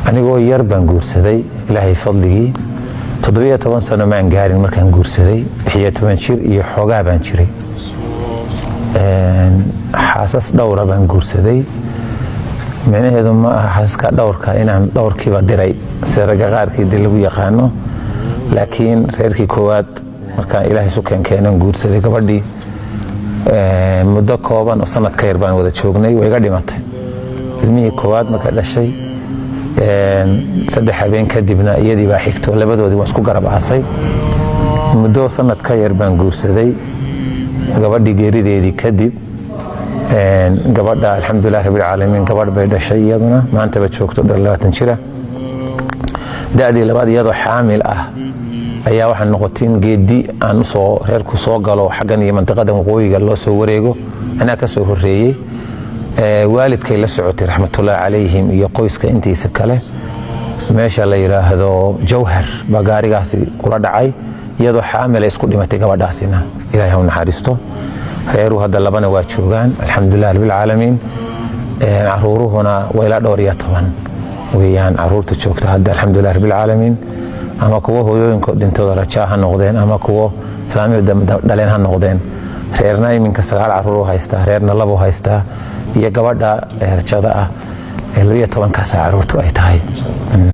anigoo yar baan guursaday ilaahay fadligii 17 sano maan gaarin markaan guursaday 16 jir iyo xogaa baan jiray xaasas dhowra baan guursaday macnaheedu ma aha xaaska dhowrka inaan dhowrkiiba diray sida ragga qaarkii dib lagu yaqaano laakiin reerkii koowaad markaan ilaahay isu keenay guursaday gabadhii muddo kooban oo sanad ka yar baan wada joognay way iga dhimatay ilmihii koowaad marka dhashay saddex habeen kadibna iyadii baa xigto labadoodii waan isku garab aasay muddo sanad ka yar baan guursaday gabadhii geerideedii kadib gabadha alxamdulillaah rabbil caalamiin gabadh bay dhashay iyaduna maanta ba joogto 20 jira daadii labaad iyadoo xaamil ah ayaa waxaan noqotay in geedi aan soo reerku soo galo xaggan iyo mantiqada waqooyiga loo soo wareego anaa ka soo horeeyay waalidkay la socotay raxmatullaahi calayhim iyo qoyska intiisa kale meesha la yiraahdo Jawhar bagaarigaasi kula dhacay iyadoo xaamil isku dhimatay gabadhaasina ilaahay ha naxariisto reeru hadda labana waa joogaan alxamdulillaah rabbil caalamiin caruuruhuna way la dhowr iyo 10 weeyaan caruurta joogta hadda alxamdulillaah rabbil caalamiin ama kuwa hooyooyinka dhintooda rajaa ha noqdeen ama kuwa saamiyada dhaleen ha noqdeen reerna iminka 9 caruur haysta reerna 2 haysta iyo gabadha rajada ah 12 ka caruurtu ay tahay